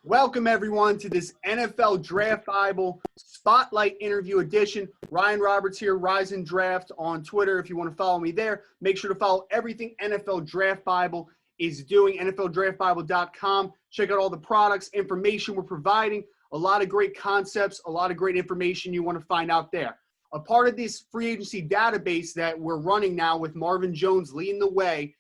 Welcome, everyone, to this NFL Draft Bible Spotlight Interview Edition. Ryan Roberts here, Rise and Draft on Twitter. If you want to follow me there, make sure to follow everything NFL Draft Bible is doing, NFLDraftBible.com. Check out all the products, information we're providing, a lot of great concepts, a lot of great information you want to find out there. A part of this free agency database that we're running now with Marvin Jones leading the way,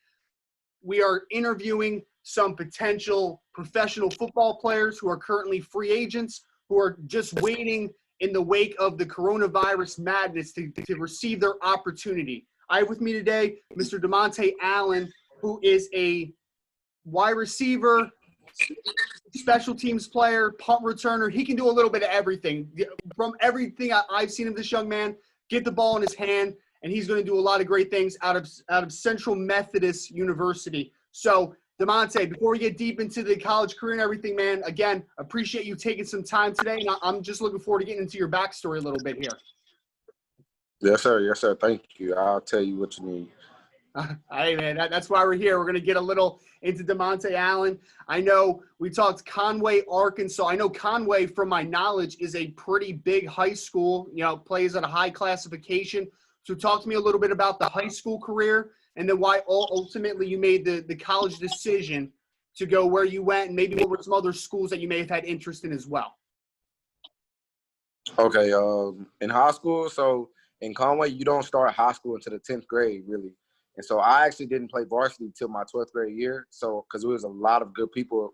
we are interviewing some potential professional football players who are currently free agents, who are just waiting in the wake of the coronavirus madness to receive their opportunity. I have with me today Mr. Damontay Allen, who is a wide receiver, special teams player, punt returner. He can do a little bit of everything. From everything I've seen of this young man, get the ball in his hand, and he's going to do a lot of great things out of Central Methodist University. So, Damontay, before we get deep into the college career and everything, man, again, appreciate you taking some time today. And I'm just looking forward to getting into your backstory a little bit here. Yes, sir. Yes, sir. Thank you. I'll tell you what you need. Hey, man, that's why we're here. We're going to get a little into Damontay Allen. I know we talked Conway, Arkansas. I know Conway, from my knowledge, is a pretty big high school, plays at a high classification. So talk to me a little bit about the high school career and then why ultimately you made the college decision to go where you went, and maybe what were some other schools that you may have had interest in as well. Okay. In high school, so in Conway, you don't start high school until the 10th grade, really. And so I actually didn't play varsity till my 12th grade year. So because there was a lot of good people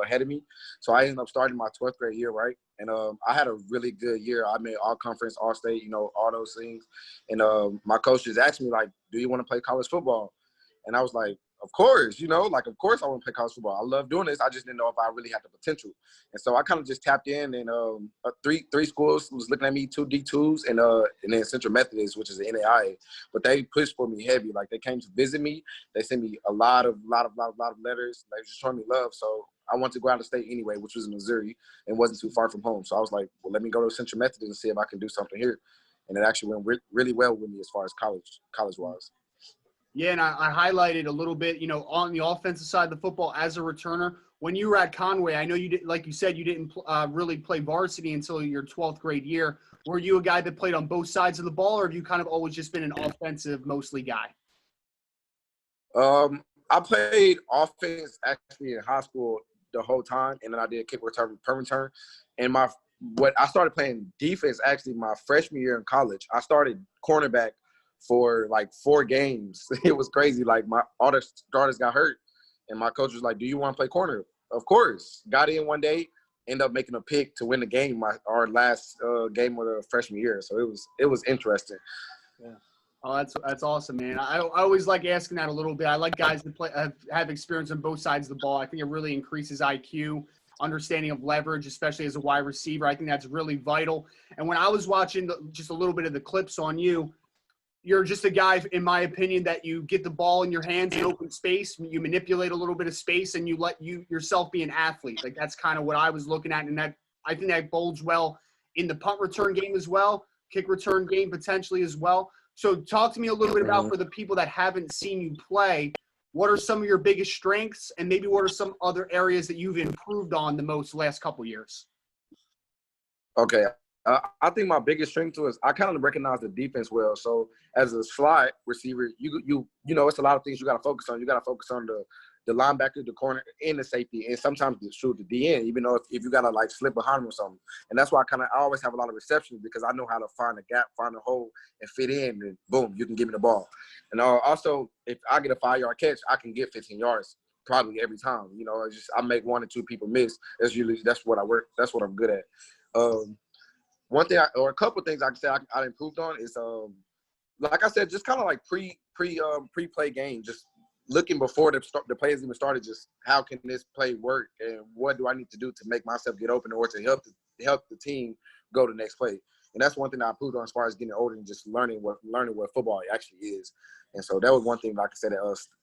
ahead of me. So I ended up starting my 12th grade year, right? And I had a really good year. I made all conference, all state, all those things. And my coach just asked me, like, do you want to play college football? And I was like, of course, of course I want to play college football. I love doing this. I just didn't know if I really had the potential. And so I kind of just tapped in, and three schools was looking at me, 2 D2s, and then Central Methodist, which is the NAIA. But they pushed for me heavy. Like, they came to visit me. They sent me a lot of letters. They just showing me love. So I wanted to go out of state anyway, which was in Missouri, and wasn't too far from home. So I was like, well, let me go to Central Methodist and see if I can do something here. And it actually went really well with me as far as college-wise. Yeah, and I highlighted a little bit, on the offensive side of the football as a returner. When you were at Conway, I know you did, like you said, you didn't really play varsity until your 12th grade year. Were you a guy that played on both sides of the ball, or have you kind of always just been an offensive mostly guy? I played offense actually in high school the whole time, and then I did kick return, punt return. And I started playing defense actually my freshman year in college. I started cornerback for like 4 games. It was crazy. Like, all the starters got hurt, and my coach was like, do you want to play corner? Of course. Got in one day, ended up making a pick to win the game, our last game of the freshman year. So it was interesting. Yeah. Oh, that's awesome, man. I always like asking that a little bit. I like guys that have experience on both sides of the ball. I think it really increases IQ, understanding of leverage, especially as a wide receiver. I think that's really vital. And when I was watching just a little bit of the clips on you, you're just a guy, in my opinion, that you get the ball in your hands in open space, you manipulate a little bit of space, and you let yourself be an athlete. Like, that's kind of what I was looking at, and that I think that bodes well in the punt return game as well, kick return game potentially as well. So talk to me a little bit about, for the people that haven't seen you play, what are some of your biggest strengths, and maybe what are some other areas that you've improved on the most last couple years? Okay. I think my biggest strength is I kind of recognize the defense well. So as a slot receiver, it's a lot of things you got to focus on. You got to focus on the linebacker, the corner, and the safety, and sometimes shoot the DN, even though if you got to like slip behind him or something. And that's why I always have a lot of receptions, because I know how to find a gap, find a hole, and fit in, and boom, you can give me the ball. And also, if I get a 5-yard catch, I can get 15 yards probably every time. I make 1 or 2 people miss. That's what I work. That's what I'm good at. One thing, or a couple of things I can say I improved on is, like I said, just kind of like pre-play game, just looking before the plays even started. Just how can this play work, and what do I need to do to make myself get open, or to help the team go to the next play. And that's one thing I improved on as far as getting older and just learning what football actually is. And so that was one thing, like I said,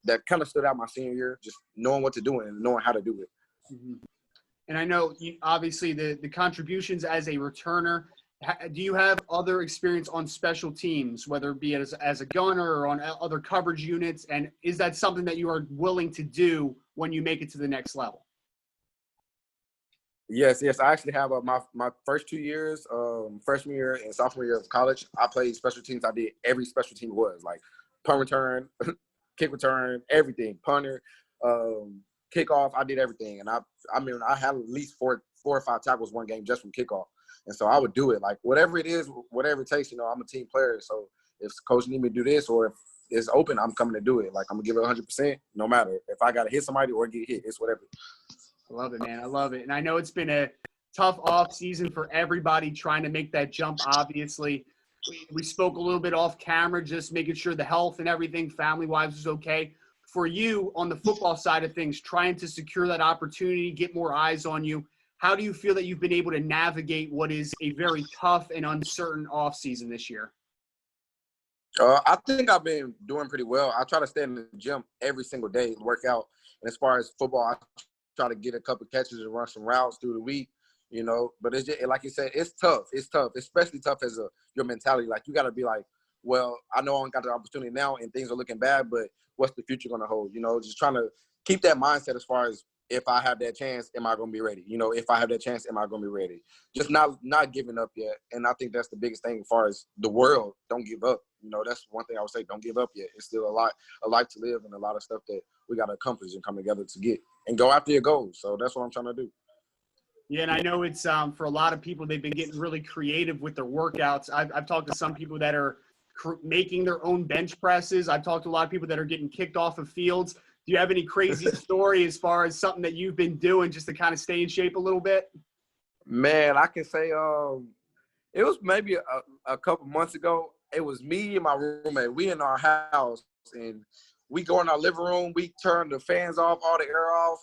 that kind of stood out my senior year, just knowing what to do and knowing how to do it. Mm-hmm. And I know, obviously, the contributions as a returner. Do you have other experience on special teams, whether it be as a gunner or on other coverage units? And is that something that you are willing to do when you make it to the next level? Yes. I actually have my first 2 years, freshman year and sophomore year of college. I played special teams. I did every special team was like punt return, kick return, everything, punter, kickoff. I did everything, and I had at least four or five tackles one game just from kickoff, and so I would do it like whatever it is, whatever it takes. I'm a team player, so if coach need me to do this or if it's open, I'm coming to do it. Like I'm gonna give it 100%, no matter if I gotta hit somebody or get hit. It's whatever. I love it, man. I love it. And I know it's been a tough off season for everybody trying to make that jump, obviously. We spoke a little bit off camera, just making sure the health and everything family-wise was okay. For you, on the football side of things, trying to secure that opportunity, get more eyes on you, how do you feel that you've been able to navigate what is a very tough and uncertain off season this year? I think I've been doing pretty well. I try to stay in the gym every single day, work out. And as far as football, I try to get a couple catches and run some routes through the week, But it's just, like you said, it's tough. It's tough, especially tough as your mentality. Like, you got to be like, well, I know I ain't got the opportunity now and things are looking bad, but what's the future going to hold? Just trying to keep that mindset as far as if I have that chance, am I going to be ready? If I have that chance, am I going to be ready? Just not giving up yet. And I think that's the biggest thing as far as the world. Don't give up. That's one thing I would say. Don't give up yet. It's still a life to live and a lot of stuff that we got to accomplish and come together to get and go after your goals. So that's what I'm trying to do. Yeah, and I know it's for a lot of people, they've been getting really creative with their workouts. I've talked to some people that are making their own bench presses. I've talked to a lot of people that are getting kicked off of fields. Do you have any crazy story as far as something that you've been doing just to kind of stay in shape a little bit? Man, I can say it was maybe a couple months ago. It was me and my roommate. We in our house, and we go in our living room. We turn the fans off, all the air off.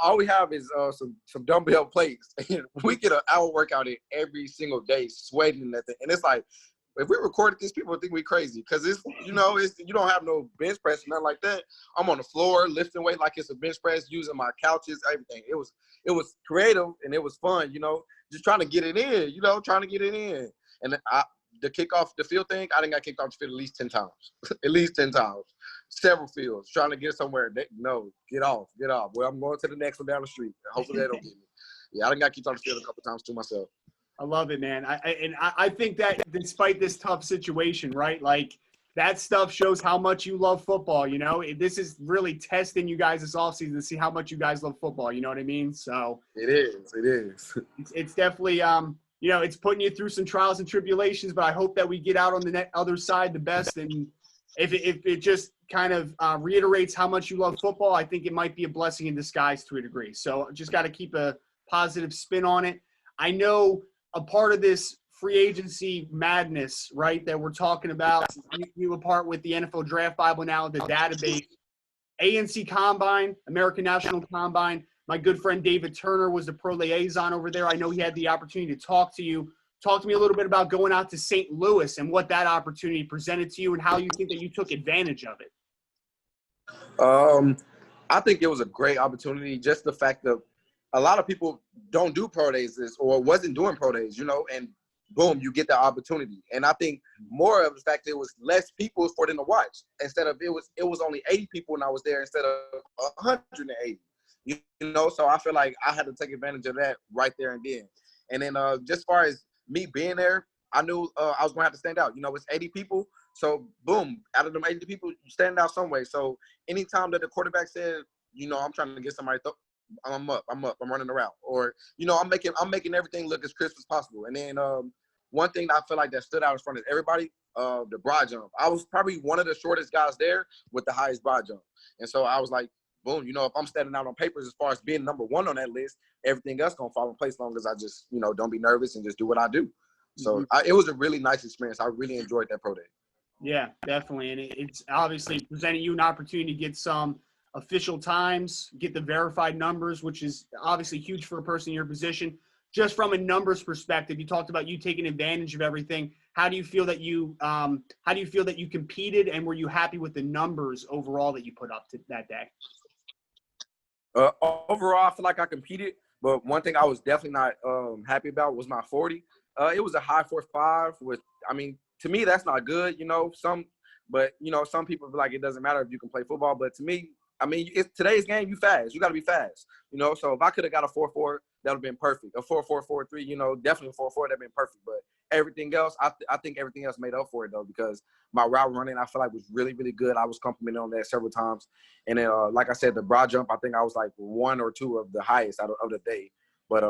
All we have is some dumbbell plates. And we get an hour workout in every single day, sweating at the. And it's like, if we recorded this, people would think we crazy because it's you don't have no bench press, nothing like that. I'm on the floor lifting weight like it's a bench press, using my couches, everything. It was creative and it was fun, just trying to get it in, trying to get it in. And the kickoff the field thing, I didn't got kicked off the field at least 10 times, at least 10 times, several fields, trying to get somewhere. No, get off. Well, I'm going to the next one down the street. Hopefully they don't get me. Yeah, I didn't got kicked off the field a couple times too myself. I love it, man. I think that despite this tough situation, right, like that stuff shows how much you love football, This is really testing you guys this offseason to see how much you guys love football, you know what I mean? So it is. It's definitely, it's putting you through some trials and tribulations, but I hope that we get out on the other side the best. And if it just kind of reiterates how much you love football, I think it might be a blessing in disguise to a degree. So just got to keep a positive spin on it. I know a part of this free agency madness, right, that we're talking about, you apart with the NFL Draft Bible now, the database, ANC Combine, American National Combine. My good friend David Turner was the pro liaison over there. I know he had the opportunity to talk to you. Talk to me a little bit about going out to St. Louis and what that opportunity presented to you and how you think that you took advantage of it. I think it was a great opportunity. Just the fact that a lot of people don't do pro days or wasn't doing pro days, and boom, you get that opportunity. And I think more of the fact that it was less people for them to watch. Instead of it was only 80 people when I was there instead of 180. So I feel like I had to take advantage of that right there and then. And then just as far as me being there, I knew I was going to have to stand out. It's 80 people. So, boom, out of them 80 people, you stand out some way. So anytime that the quarterback said, I'm trying to get somebody I'm up, I'm running around. Or, I'm making everything look as crisp as possible. And then one thing that I feel like that stood out in front of everybody, the broad jump. I was probably one of the shortest guys there with the highest broad jump. And so I was like, boom, if I'm standing out on papers as far as being number one on that list, everything else going to fall in place as long as I just, don't be nervous and just do what I do. So it was a really nice experience. I really enjoyed that pro day. Yeah, definitely. And it's obviously presenting you an opportunity to get some official times, get the verified numbers, which is obviously huge for a person in your position. Just from a numbers perspective, you talked about you taking advantage of everything. How do you feel that you competed, and were you happy with the numbers overall that you put up that day? Overall, I feel like I competed, but one thing I was definitely not happy about was my 40. It was a high 4.5. To me, that's not good. Some people feel like it doesn't matter if you can play football, but to me, it's today's game. You fast. You got to be fast. So if I could have got a 4.4, that would have been perfect. A 4-4-4-3, you know, definitely a 4-4 that would have been perfect. But everything else, I think everything else made up for it, though, because my route running, I feel like, was really, really good. I was complimented on that several times. And then, like I said, the broad jump, I think I was like 1 or 2 of the highest out of the day. But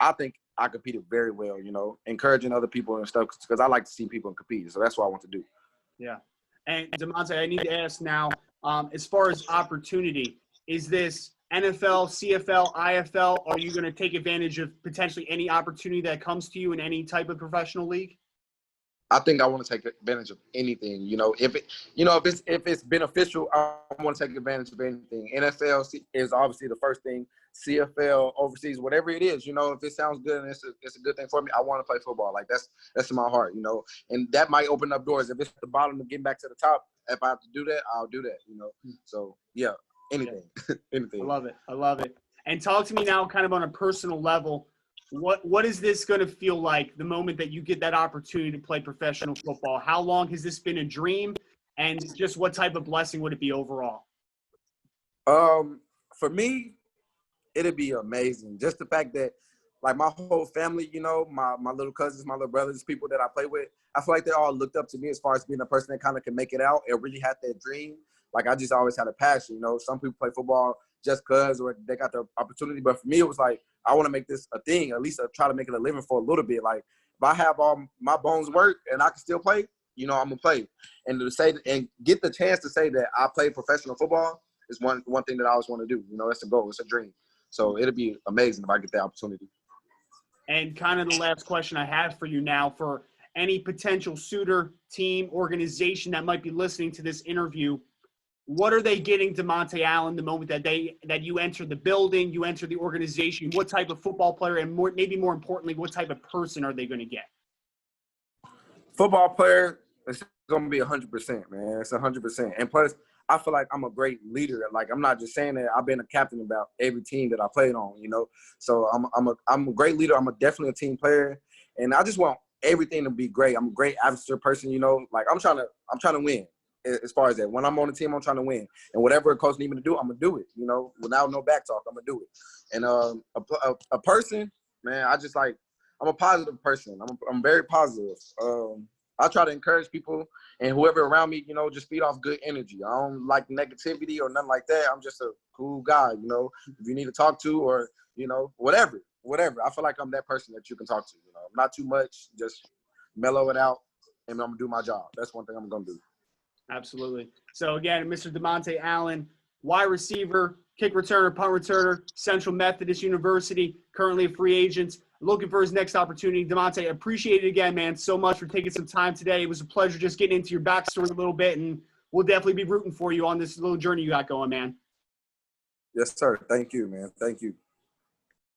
I think I competed very well, you know, encouraging other people and stuff, because I like to see people compete. So that's what I want to do. Yeah. And Damontay, I need to ask now, as far as opportunity, is this NFL, CFL, IFL? Are you going to take advantage of potentially any opportunity that comes to you in any type of professional league? I think I want to take advantage of anything. You know, if it's beneficial, I want to take advantage of anything. NFL is obviously the first thing. CFL, overseas, whatever it is, you know, if it sounds good and it's a good thing for me, I want to play football. Like that's in my heart, you know. And that might open up doors. If it's at the bottom and getting back to the top, if I have to do that, I'll do that, you know. So yeah, anything, anything. I love it. I love it. And talk to me now, kind of on a personal level. What is this going to feel like the moment that you get that opportunity to play professional football? How long has this been a dream, and just what type of blessing would it be overall? For me, it'd be amazing. Just the fact that, like, my whole family, you know, my little cousins, my little brothers, people that I play with, I feel like they all looked up to me as far as being a person that kind of can make it out and really had that dream. Like, I just always had a passion, you know. Some people play football just because or they got the opportunity. But for me, it was like, I want to make this a thing, at least try to make it a living for a little bit. Like, if I have all my bones work and I can still play, you know, I'm going to play. And to say and get the chance to say that I play professional football is one thing that I always want to do. You know, it's a goal. It's a dream. So it'll be amazing if I get the opportunity. And kind of the last question I have for you now, for any potential suitor, team, organization that might be listening to this interview, what are they getting Damontay Allen the moment that you enter the building, you enter the organization? What type of football player, and maybe more importantly, what type of person are they going to get? Football player, it's going to be 100%, man. It's 100%. And plus, I feel like I'm a great leader. Like, I'm not just saying that. I've been a captain about every team that I played on, you know. So I'm a great leader. I'm definitely a team player, and I just want everything to be great. I'm a great atmosphere person, you know. Like, I'm trying to win. As far as that, when I'm on the team, I'm trying to win, and whatever a coach needs me to do, I'm gonna do it. You know, without no back talk, I'm gonna do it. And a person, man, I'm a positive person. I'm very positive. I try to encourage people and whoever around me, you know, just feed off good energy. I don't like negativity or nothing like that. I'm just a cool guy, you know. If you need to talk to or, you know, whatever. I feel like I'm that person that you can talk to, you know. Not too much, just mellow it out, and I'm going to do my job. That's one thing I'm going to do. Absolutely. So, again, Mr. Damontay Allen, wide receiver, kick returner, punt returner, Central Methodist University, currently a free agent, looking for his next opportunity. Damontay, appreciate it again, man, so much for taking some time today. It was a pleasure just getting into your backstory a little bit, and we'll definitely be rooting for you on this little journey you got going, man. Yes, sir. Thank you, man. Thank you.